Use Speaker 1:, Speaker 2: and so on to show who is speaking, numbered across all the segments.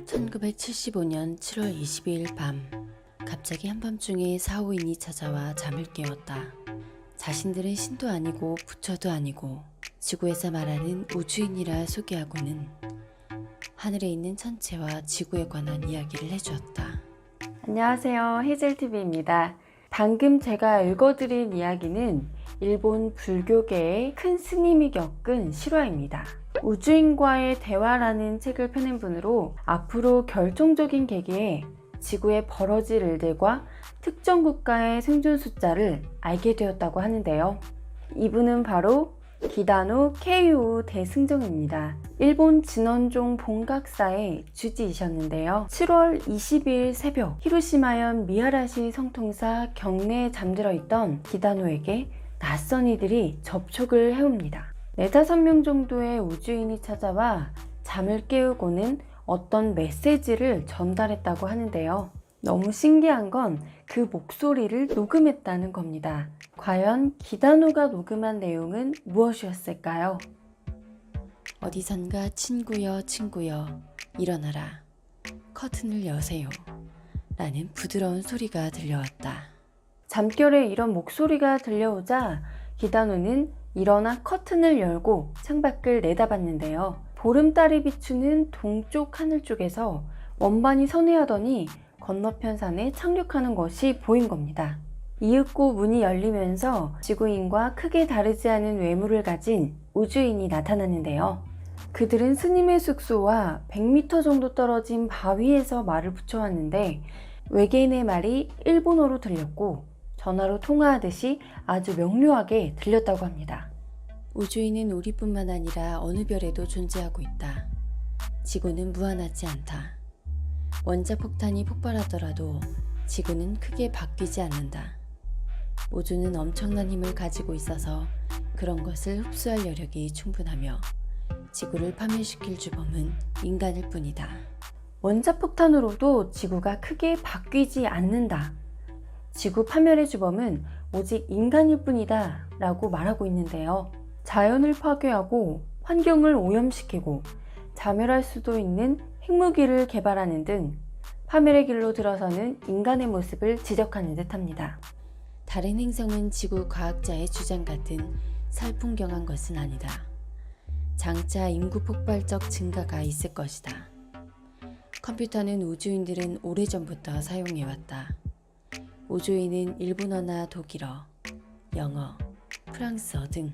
Speaker 1: (1975년 7월 22일) 밤, 갑자기 한밤중에 사호인이 찾아와 잠을 깨웠다. 자신들은 신도 아니고 부처도 아니고 지구에서 말하는 우주인이라 소개하고는 하늘에 있는 천체와 지구에 관한 이야기를 해주었다.
Speaker 2: 안녕하세요, 헤이즐TV입니다. 방금 제가 읽어드린 이야기는 일본 불교계의 큰 스님이 겪은 실화입니다. 우주인과의 대화라는 책을 펴낸 분으로 앞으로 결정적인 계기에 지구에 벌어질 일들과 특정 국가의 생존 숫자를 알게 되었다고 하는데요. 이분은 바로 기다노 케이우 대승정입니다. 일본 진원종 본각사의 주지이셨는데요. 7월 22일 새벽, 히로시마현 미하라시 성통사 경내에 잠들어 있던 기다노에게 낯선 이들이 접촉을 해옵니다. 4~5명 정도의 우주인이 찾아와 잠을 깨우고는 어떤 메시지를 전달했다고 하는데요. 너무 신기한 건 그 목소리를 녹음했다는 겁니다. 과연 기다노가 녹음한 내용은 무엇이었을까요?
Speaker 1: 어디선가 친구여 친구여 일어나라, 커튼을 여세요 라는 부드러운 소리가 들려왔다.
Speaker 2: 잠결에 이런 목소리가 들려오자 기다노는 일어나 커튼을 열고 창밖을 내다봤는데요. 보름달이 비추는 동쪽 하늘 쪽에서 원반이 선회하더니 건너편 산에 착륙하는 것이 보인 겁니다. 이윽고 문이 열리면서 지구인과 크게 다르지 않은 외모를 가진 우주인이 나타났는데요. 그들은 스님의 숙소와 100m 정도 떨어진 바위에서 말을 붙여왔는데 외계인의 말이 일본어로 들렸고 전화로 통화하듯이 아주 명료하게 들렸다고 합니다.
Speaker 1: 우주인은 우리뿐만 아니라 어느 별에도 존재하고 있다. 지구는 무한하지 않다. 원자폭탄이 폭발하더라도 지구는 크게 바뀌지 않는다. 우주는 엄청난 힘을 가지고 있어서 그런 것을 흡수할 여력이 충분하며 지구를 파멸시킬 주범은 인간일 뿐이다.
Speaker 2: 원자폭탄으로도 지구가 크게 바뀌지 않는다. 지구 파멸의 주범은 오직 인간일 뿐이다 라고 말하고 있는데요. 자연을 파괴하고 환경을 오염시키고 자멸할 수도 있는 핵무기를 개발하는 등 파멸의 길로 들어서는 인간의 모습을 지적하는 듯합니다.
Speaker 1: 다른 행성은 지구 과학자의 주장 같은 살풍경한 것은 아니다. 장차 인구 폭발적 증가가 있을 것이다. 컴퓨터는 우주인들은 오래전부터 사용해왔다. 우주인은 일본어나 독일어, 영어, 프랑스어 등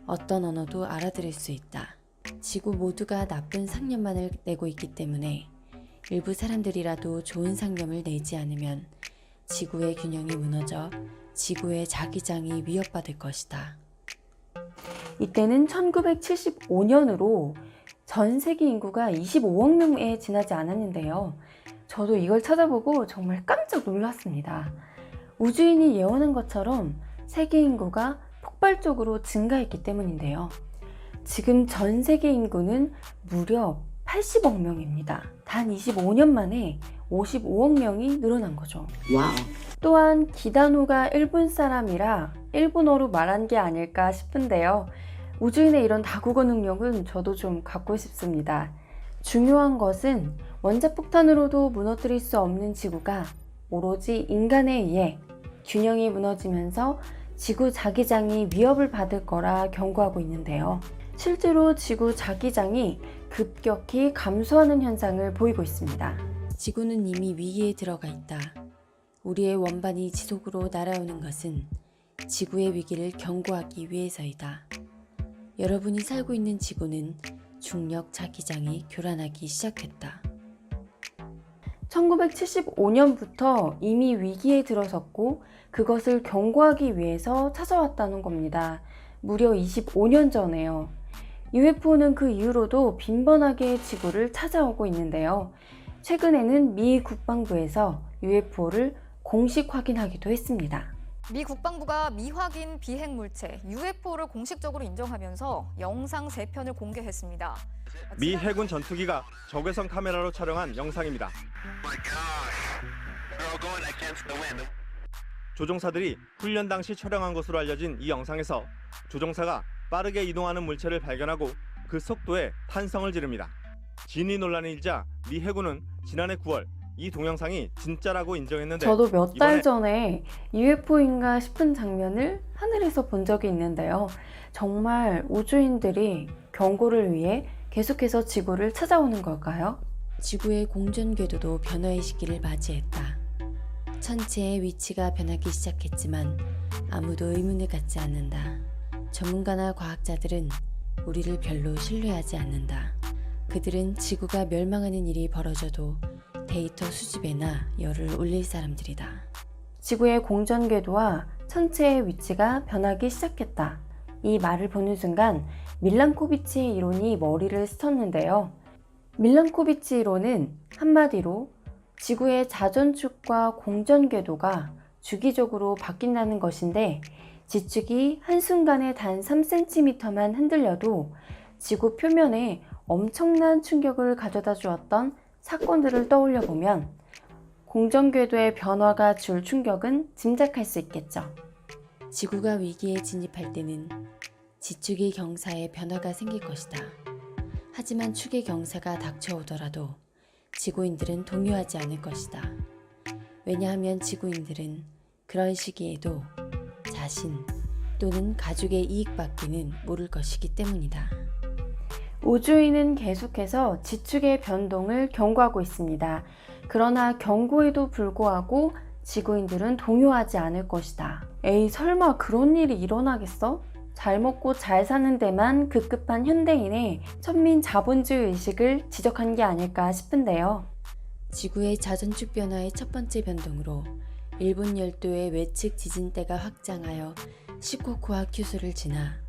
Speaker 1: 어떤 언어도 알아들을 수 있다. 지구 모두가 나쁜 상념만을 내고 있기 때문에 일부 사람들이라도 좋은 상념을 내지 않으면 지구의 균형이 무너져 지구의 자기장이 위협받을 것이다.
Speaker 2: 이때는 1975년으로 전 세계 인구가 25억 명에 지나지 않았는데요. 저도 이걸 찾아보고 정말 깜짝 놀랐습니다. 우주인이 예언한 것처럼 세계 인구가 폭발적으로 증가했기 때문인데요. 지금 전 세계 인구는 무려 80억 명입니다. 단 25년 만에 55억 명이 늘어난 거죠.
Speaker 1: 와우.
Speaker 2: 또한 기다노가 일본 사람이라 일본어로 말한 게 아닐까 싶은데요. 우주인의 이런 다국어 능력은 저도 좀 갖고 싶습니다. 중요한 것은 원자폭탄으로도 무너뜨릴 수 없는 지구가 오로지 인간에 의해 균형이 무너지면서 지구 자기장이 위협을 받을 거라 경고하고 있는데요. 실제로 지구 자기장이 급격히 감소하는 현상을 보이고 있습니다.
Speaker 1: 지구는 이미 위기에 들어가 있다. 우리의 원반이 지속으로 날아오는 것은 지구의 위기를 경고하기 위해서이다. 여러분이 살고 있는 지구는 중력 자기장이 교란하기 시작했다.
Speaker 2: 1975년부터 이미 위기에 들어섰고 그것을 경고하기 위해서 찾아왔다는 겁니다. 무려 25년 전에요. UFO는 그 이후로도 빈번하게 지구를 찾아오고 있는데요. 최근에는 미 국방부에서 UFO를 공식 확인하기도 했습니다.
Speaker 3: 미 국방부가 미확인 비핵물체 UFO를 공식적으로 인정하면서 영상 3편을 공개했습니다.
Speaker 4: 미 해군 전투기가 적외선 카메라로 촬영한 영상입니다. 조종사들이 훈련 당시 촬영한 것으로 알려진 이 영상에서 조종사가 빠르게 이동하는 물체를 발견하고 그 속도에 탄성을 지릅니다. 진위 논란이 일자 미 해군은 지난해 9월 이 동영상이 진짜라고 인정했는데
Speaker 2: 저도 몇 달
Speaker 4: 이번에
Speaker 2: 전에 UFO인가 싶은 장면을 하늘에서 본 적이 있는데요. 정말 우주인들이 경고를 위해 계속해서 지구를 찾아오는 걸까요?
Speaker 1: 지구의 공전 궤도도 변화의 시기를 맞이했다. 천체의 위치가 변하기 시작했지만 아무도 의문을 갖지 않는다. 전문가나 과학자들은 우리를 별로 신뢰하지 않는다. 그들은 지구가 멸망하는 일이 벌어져도 데이터 수집에나 열을 올릴 사람들이다.
Speaker 2: 지구의 공전 궤도와 천체의 위치가 변하기 시작했다. 이 말을 보는 순간 밀란코비치의 이론이 머리를 스쳤는데요. 밀란코비치 이론은 한마디로 지구의 자전축과 공전 궤도가 주기적으로 바뀐다는 것인데, 지축이 한순간에 단 3cm만 흔들려도 지구 표면에 엄청난 충격을 가져다 주었던 사건들을 떠올려 보면 공전 궤도의 변화가 줄 충격은 짐작할 수 있겠죠.
Speaker 1: 지구가 위기에 진입할 때는 지축의 경사에 변화가 생길 것이다. 하지만 축의 경사가 닥쳐오더라도 지구인들은 동요하지 않을 것이다. 왜냐하면 지구인들은 그런 시기에도 자신 또는 가족의 이익받기는 모를 것이기 때문이다.
Speaker 2: 우주인은 계속해서 지축의 변동을 경고하고 있습니다. 그러나 경고에도 불구하고 지구인들은 동요하지 않을 것이다. 에이, 설마 그런 일이 일어나겠어? 잘 먹고 잘 사는 데만 급급한 현대인의 천민 자본주의 의식을 지적한 게 아닐까 싶은데요.
Speaker 1: 지구의 자전축 변화의 첫 번째 변동으로 일본 열도의 외측 지진대가 확장하여 시코쿠와 큐슈를 지나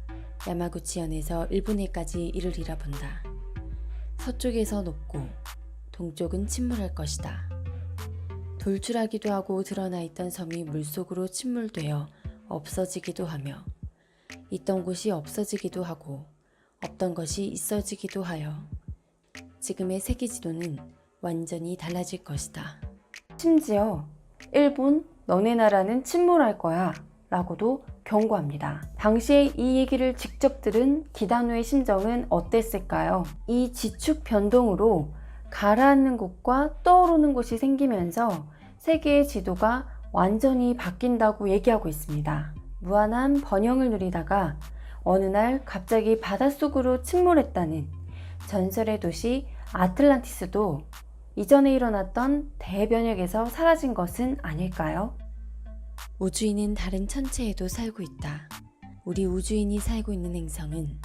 Speaker 1: 야마구치현에서 일본해까지 이르리라 본다. 서쪽에서 높고 동쪽은 침몰할 것이다. 돌출하기도 하고 드러나 있던 섬이 물속으로 침몰되어 없어지기도 하며 있던 곳이 없어지기도 하고 없던 것이 있어지기도 하여 지금의 세계 지도는 완전히 달라질 것이다.
Speaker 2: 심지어 일본, 너네 나라는 침몰할 거야 라고도 경고합니다. 당시에 이 얘기를 직접 들은 기다노의 심정은 어땠을까요? 이 지축 변동으로 가라앉는 곳과 떠오르는 곳이 생기면서 세계의 지도가 완전히 바뀐다고 얘기하고 있습니다. 무한한 번영을 누리다가 어느 날 갑자기 바닷속으로 침몰했다는 전설의 도시 아틀란티스도 이전에 일어났던 대변혁에서 사라진 것은 아닐까요?
Speaker 1: 우주인은 다른 천체에도 살고 있다. 우리 우주인이 살고 있는 행성은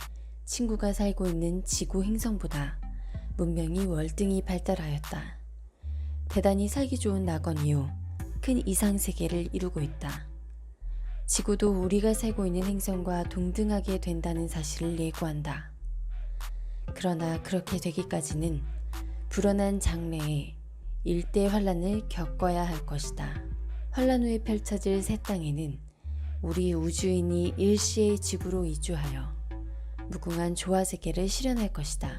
Speaker 1: 친구가 살고 있는 지구 행성보다 문명이 월등히 발달하였다. 대단히 살기 좋은 낙원이요, 큰 이상세계를 이루고 있다. 지구도 우리가 살고 있는 행성과 동등하게 된다는 사실을 예고한다. 그러나 그렇게 되기까지는 불어난 장래에 일대 환란을 겪어야 할 것이다. 환란 후에 펼쳐질 새 땅에는 우리 우주인이 일시의 지구로 이주하여 무궁한 조화세계를 실현할 것이다.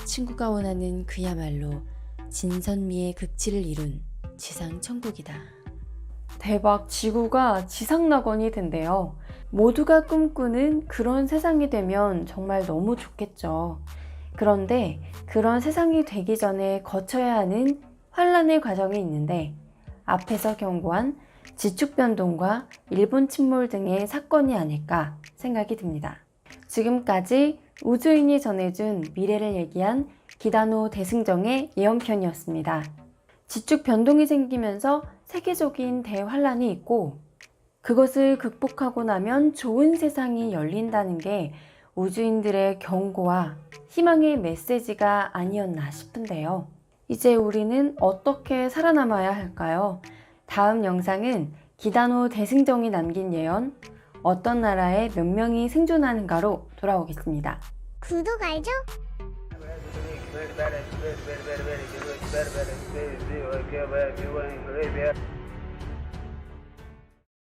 Speaker 1: 친구가 원하는 그야말로 진선미의 극치를 이룬 지상 천국이다.
Speaker 2: 대박, 지구가 지상낙원이 된대요. 모두가 꿈꾸는 그런 세상이 되면 정말 너무 좋겠죠. 그런데 그런 세상이 되기 전에 거쳐야 하는 환란의 과정이 있는데, 앞에서 경고한 지축 변동과 일본 침몰 등의 사건이 아닐까 생각이 듭니다. 지금까지 우주인이 전해준 미래를 얘기한 기다노 대승정의 예언편이었습니다. 지축 변동이 생기면서 세계적인 대환란이 있고, 그것을 극복하고 나면 좋은 세상이 열린다는 게 우주인들의 경고와 희망의 메시지가 아니었나 싶은데요. 이제 우리는 어떻게 살아남아야 할까요? 다음 영상은 기다노 대승정이 남긴 예언, 어떤 나라에 몇 명이 생존하는가로 돌아오겠습니다.
Speaker 5: 구독 알죠?
Speaker 6: Very, very, very, very, very, very, very, very, very, very, very, very, very, very, very, very,